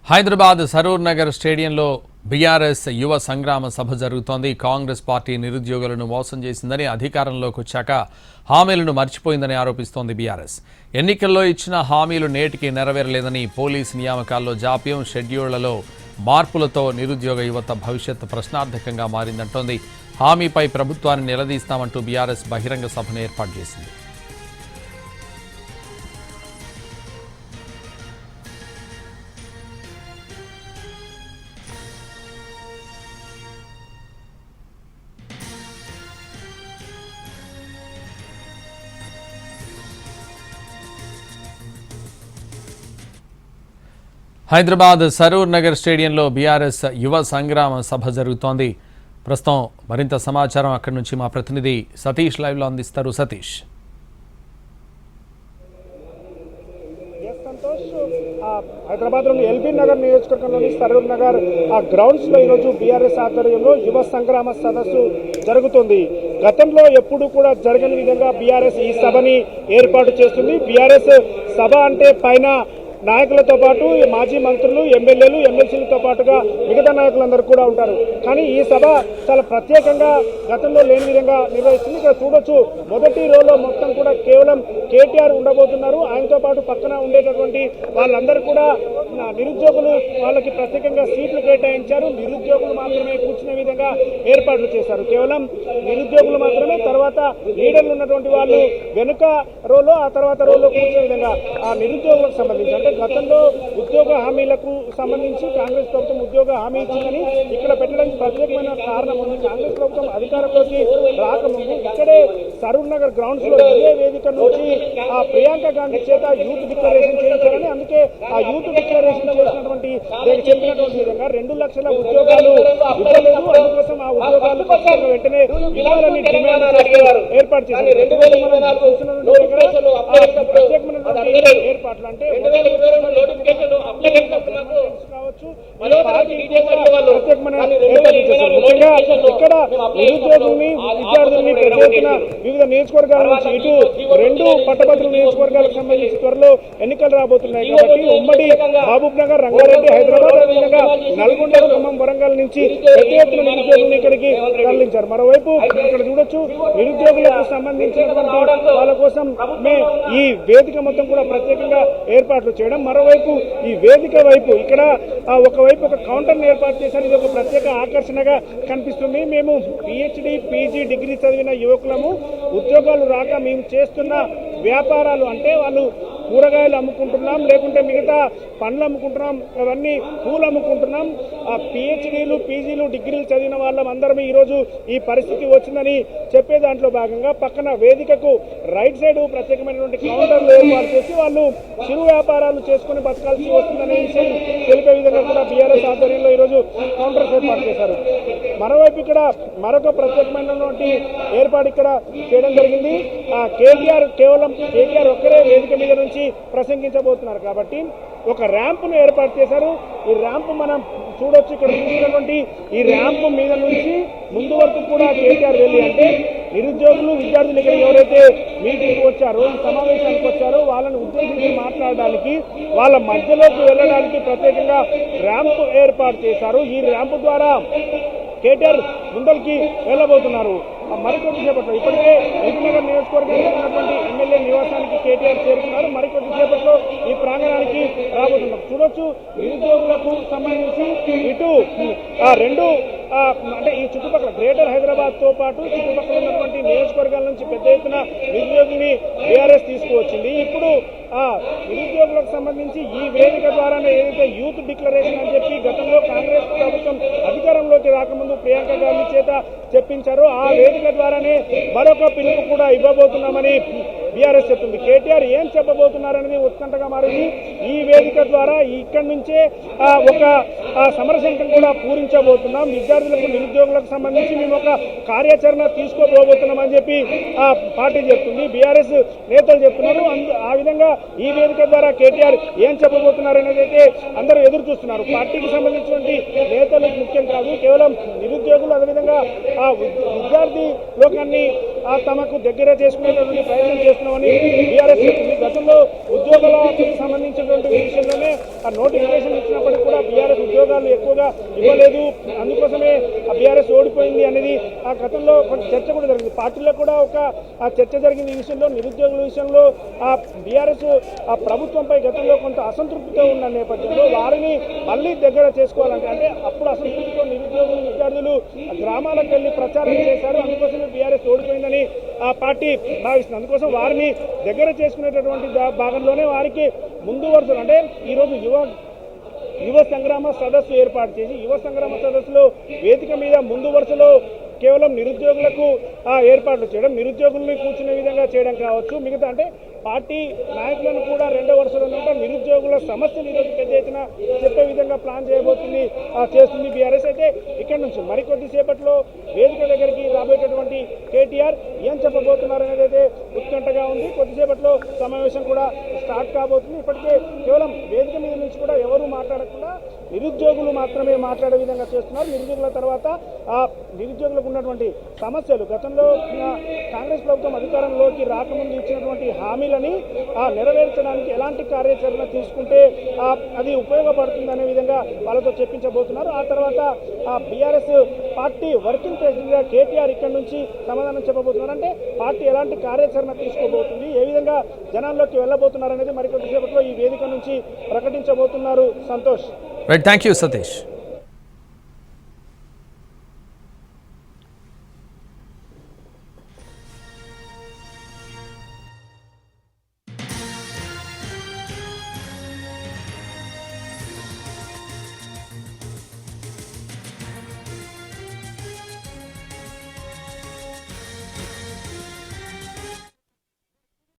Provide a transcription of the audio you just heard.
హైదరాబాద్ సరూర్ నగర్ స్టేడియంలో బీఆర్ఎస్ యువ సంగ్రామ సభ జరుగుతోంది. కాంగ్రెస్ పార్టీ నిరుద్యోగులను మోసం చేసిందని, అధికారంలోకి వచ్చాక హామీలను మర్చిపోయిందని ఆరోపిస్తోంది బీఆర్ఎస్. ఎన్నికల్లో ఇచ్చిన హామీలు నేటికి నెరవేరలేదని, పోలీస్ నియామకాల్లో జాప్యం, షెడ్యూళ్లలో మార్పులతో నిరుద్యోగ యువత భవిష్యత్తు ప్రశ్నార్థకంగా మారిందంటోంది. హామీపై ప్రభుత్వాన్ని నిలదీస్తామంటూ బీఆర్ఎస్ బహిరంగ సభను ఏర్పాటు చేసింది. హైదరాబాద్ సరూర్ నగర్ స్టేడియంలో బీఆర్ఎస్ యువ సంగ్రామ సభ జరుగుతోంది. ప్రస్తుతం మరింత సమాచారం అక్కడి నుంచి మా ప్రతినిధి సతీష్ లైవ్లో అందిస్తారు. సతీష్, హైదరాబాద్లోని ఎల్బీ నగర్ నియోజకవర్గంలోని సరూర్ నగర్ గ్రౌండ్స్ లో ఈరోజు బీఆర్ఎస్ ఆధ్వర్యంలో యువ సంగ్రామ సదస్సు జరుగుతుంది. గతంలో ఎప్పుడు కూడా జరగని విధంగా బీఆర్ఎస్ ఈ సభని ఏర్పాటు చేస్తుంది. బీఆర్ఎస్ సభ అంటే పైన నాయకులతో పాటు మాజీ మంత్రులు, ఎమ్మెల్యేలు, ఎమ్మెల్సీలతో పాటుగా మిగతా నాయకులందరూ కూడా ఉంటారు. కానీ ఈ సభ చాలా ప్రత్యేకంగా గతంలో లేని విధంగా నిర్వహిస్తుంది. ఇక్కడ చూడొచ్చు, మొదటి రోలో మొత్తం కూడా కేవలం కేటీఆర్ ఉండబోతున్నారు. ఆయనతో పాటు పక్కన ఉండేటటువంటి వాళ్ళందరూ కూడా నిరుద్యోగులు, వాళ్ళకి ప్రత్యేకంగా సీట్లు కేటాయించారు. నిరుద్యోగులు మాత్రమే కూర్చునే విధంగా ఏర్పాట్లు చేశారు. కేవలం నిరుద్యోగులు మాత్రమే, తర్వాత లీడర్లు ఉన్నటువంటి వాళ్ళు వెనుక రోలో, ఆ తర్వాత రోలో కూర్చునే విధంగా ఆ నిరుద్యోగులకు సంబంధించి, అంటే గతంలో ఉద్యోగ హామీలకు సంబంధించి కాంగ్రెస్ ప్రభుత్వం ఉద్యోగ హామీ ఇచ్చిందని ఇక్కడ పెట్టడానికి ప్రత్యేకమైన కారణం ఉంది. కాంగ్రెస్ ప్రభుత్వం అధికారంలోకి రాకముందు ఇక్కడే సరూర్ నగర్ గ్రౌండ్స్ లో ఇదే వేదిక నుంచి ప్రియాంక గాంధీ చేత యూత్ డిక్లరేషన్ చేయించారని, అందుకే ఆ యూత్ డిక్లరేషన్ చేసినటువంటి చెప్పినటువంటి విధంగా 2 లక్షల ఉద్యోగాలు ఇవ్వలేదు, అందుకోసం ఆ ఉద్యోగాలు వెంటనే ఇవ్వాలని డిమాండ్ ఏర్పాటు చేశారు. ప్రత్యేకమైనటువంటి ఏర్పాట్లు అంటే ముఖ్యంగా ఇక్కడ నిరుద్యోగుల్ని, విద్యార్థుల్ని పెద్ద ఎత్తున వివిధ నియోజకవర్గాల నుంచి ఇటు 2 పట్టభద్రుల నియోజకవర్గాలకు సంబంధించి త్వరలో ఎన్నికలు రాబోతున్నాయి కాబట్టి ఉమ్మడి మహబూబ్ నగర్, రంగారెడ్డి, హైదరాబాద్, అదేవిధంగా నల్గొండ, ఖమ్మం, వరంగల్ నుంచి పెద్ద ఎత్తున నిరుద్యోగులను ఇక్కడికి తరలించారు. మరోవైపు ఇక్కడ చూడొచ్చు, నిరుద్యోగులకు సంబంధించినటువంటి వాళ్ళ కోసం ఈ వేదిక మొత్తం కూడా ప్రత్యేకంగా ఏర్పాట్లు చేయడం, మరోవైపు ఈ వేదిక వైపు ఇక్కడ ఒకవైపు ఒక కౌంటర్ ఏర్పాటు చేశారు. ఇది ఒక ప్రత్యేక ఆకర్షణగా కనిపిస్తుంది. మేము పిహెచ్డి, పీజీ డిగ్రీ చదివిన యువకులము, ఉద్యోగాలు రాక మేము చేస్తున్న వ్యాపారాలు అంటే వాళ్ళు కూరగాయలు అమ్ముకుంటున్నాం, లేకుంటే మిగతా పండ్లు అమ్ముకుంటున్నాం, అవన్నీ పూలు అమ్ముకుంటున్నాం. ఆ పిహెచ్డీలు, పీజీలు, డిగ్రీలు చదివిన వాళ్ళందరం ఈరోజు ఈ పరిస్థితి వచ్చిందని చెప్పే దాంట్లో భాగంగా పక్కన వేదికకు రైట్ సైడ్ ప్రత్యేకమైనటువంటి కౌంటర్లు ఏర్పాటు చేసి వాళ్ళు చిరు వ్యాపారాలు చేసుకుని బతకాల్సి వస్తుందనే విషయం తెలిపే విధంగా కూడా బీఆర్ఎస్ ఆధ్వర్యంలో ఈరోజు కౌంటర్స్ ఏర్పాటు చేశారు. మరోవైపు ఇక్కడ మరొక ప్రత్యేకమైనటువంటి ఏర్పాటు ఇక్కడ చేయడం జరిగింది. కేవలం కేటీఆర్ ఒక్కరే వేదిక మీద నుంచి ప్రసంగించబోతున్నారు కాబట్టి ఒక ర్యాంపును ఏర్పాటు చేశారు. ఈ ర్యాంపు మనం చూడొచ్చు, ఇక్కడ చూసినటువంటి ఈ ర్యాంపు మీద నుంచి ముందు వరకు కూడా కేటీఆర్ వెళ్ళి, అంటే నిరుద్యోగులు, విద్యార్థులు ఇక్కడ ఎవరైతే మీటింగ్కి వచ్చారో, ఈ సమావేశానికి వచ్చారో వాళ్ళని ఉద్దేశించి మాట్లాడడానికి, వాళ్ళ మధ్యలోకి వెళ్ళడానికి ప్రత్యేకంగా ర్యాంపు ఏర్పాటు చేశారు. ఈ ర్యాంపు ద్వారా కేటీఆర్ ముందరికి వెళ్ళబోతున్నారు. మరికొద్ది సేపట్లో ఇప్పటికే ఎల్బీనగర్ నియోజకవర్గంలో ఉన్నటువంటి ఎమ్మెల్యే నివాసానికి కేటీఆర్ చేరుకున్నారు. మరికొద్ది సేపట్లో ఈ ప్రాంగణానికి రాబోతున్నారు. చూడొచ్చు, నిరుద్యోగులకు సంబంధించి ఇటు 2 అంటే ఈ చుట్టుపక్కల గ్రేటర్ హైదరాబాద్ తో పాటు చుట్టుపక్కల ఉన్నటువంటి నియోజకవర్గాల నుంచి పెద్ద ఎత్తున నిరుద్యోగుల్ని బీఆర్ఎస్ తీసుకువచ్చింది. ఇప్పుడు నిరుద్యోగులకు సంబంధించి ఈ వేదిక ద్వారానే ఏదైతే యూత్ డిక్లరేషన్ అని చెప్పి గతంలో కాంగ్రెస్ ప్రభుత్వం అధికారంలోకి రాకముందు ప్రియాంక గాంధీ చేత చెప్పించారో, ఆ వేదిక ద్వారానే మరొక పిలుపు కూడా ఇవ్వబోతున్నామని బీఆర్ఎస్ చెప్తుంది. కేటీఆర్ ఏం చెప్పబోతున్నారనేది ఉత్కంఠగా మారింది. ఈ వేదిక ద్వారా ఇక్కడి నుంచే ఒక సమరశంఖం కూడా పూరించబోతున్నాం. విద్యార్థులకు, నిరుద్యోగులకు సంబంధించి మేము ఒక కార్యాచరణ తీసుకోబోతున్నామని చెప్పి పార్టీ చెప్తుంది, బీఆర్ఎస్ నేతలు చెప్తున్నారు. ఆ విధంగా ఈ వేదిక ద్వారా కేటీఆర్ ఏం చెప్పబోతున్నారు అనేది అయితే అందరూ ఎదురు చూస్తున్నారు. పార్టీకి సంబంధించినటువంటి నేతలు ముఖ్యం కాదు, కేవలం నిరుద్యోగులు, అదేవిధంగా విద్యార్థి లోకాన్ని తమకు దగ్గర చేసుకునేటువంటి ప్రయత్నం చేస్తున్నామని బీఆర్ఎస్ చెప్తుంది. గతంలో ఉద్యోగాలకు సంబంధించినటువంటి విషయంలోనే నోటిఫికేషన్ ఇచ్చినప్పటికీ కూడా బీఆర్ఎస్ ఉద్యోగాలు ఎక్కువగా ఇవ్వలేదు, అందుకోసమే ఆ బీఆర్ఎస్ ఓడిపోయింది అనేది ఆ గతంలో కొంత చర్చ కూడా జరిగింది. పార్టీలో కూడా ఒక చర్చ జరిగింది ఈ విషయంలో. నిరుద్యోగుల విషయంలో ఆ బీఆర్ఎస్ ఆ ప్రభుత్వంపై గతంలో కొంత అసంతృప్తితో ఉన్న నేపథ్యంలో వారిని మళ్ళీ దగ్గర చేసుకోవాలంటే అంటే అప్పుడు అసంతృప్తితో నిరుద్యోగులు విద్యార్థులు గ్రామాలకు వెళ్ళి ప్రచారం చేశారు, అందుకోసమే బీఆర్ఎస్ ఓడిపోయిందని ఆ పార్టీ భావిస్తుంది. అందుకోసం వారిని దగ్గర చేసుకునేటటువంటి భాగంలోనే వారికి ముందు వరుసలు అంటే ఈరోజు యువ సంగ్రామ సదస్సు ఏర్పాటు చేసి యువ సంగ్రామ సదస్సులో వేదిక మీద ముందు వరుసలో కేవలం నిరుద్యోగులకు ఏర్పాట్లు చేయడం, నిరుద్యోగుల్ని కూర్చునే విధంగా చేయడం కావచ్చు, మిగతా అంటే పార్టీ నాయకులను కూడా రెండో వరుసలో నిరుద్యోగుల సమస్యలు ఈరోజు పెద్ద ఎత్తున చెప్పే విధంగా ప్లాన్ చేయబోతుంది చేస్తుంది బీఆర్ఎస్. అయితే ఇక్కడ నుంచి మరికొద్ది సేపట్లో వేదిక దగ్గరికి రాబోయేటటువంటి కేటీఆర్ ఏం చెప్పబోతున్నారు అనేది అయితే ఉత్కంఠగా ఉంది. కొద్దిసేపట్లో సమావేశం కూడా స్టార్ట్ కాబోతుంది. ఇప్పటికే కేవలం వేదిక మీద నుంచి కూడా ఎవరు మాట్లాడకుండా నిరుద్యోగులు మాత్రమే మాట్లాడే విధంగా చేస్తున్నారు. నిరుద్యోగుల తర్వాత నిరుద్యోగులకు ఉన్నటువంటి సమస్యలు గతంలో కాంగ్రెస్ ప్రభుత్వం అధికారంలోకి రాకముందు ఇచ్చినటువంటి హామీలని నెరవేర్చడానికి ఎలాంటి కార్యాచరణ తీసుకుంటే అది ఉపయోగపడుతుంది అనే విధంగా వాళ్ళతో చెప్పించబోతున్నారు. ఆ తర్వాత బీఆర్ఎస్ పార్టీ వర్కింగ్ ప్రెసిడెంట్గా కేటీఆర్ ఇక్కడ నుంచి సమాధానం చెప్పబోతున్నారు. అంటే పార్టీ ఎలాంటి కార్యాచరణ తీసుకోబోతుంది, ఏ విధంగా జనాల్లోకి వెళ్ళబోతున్నారు అనేది మరికొద్దిసేపట్లో ఈ వేదిక నుంచి ప్రకటించబోతున్నారు. Santosh. Right, thank you Satish.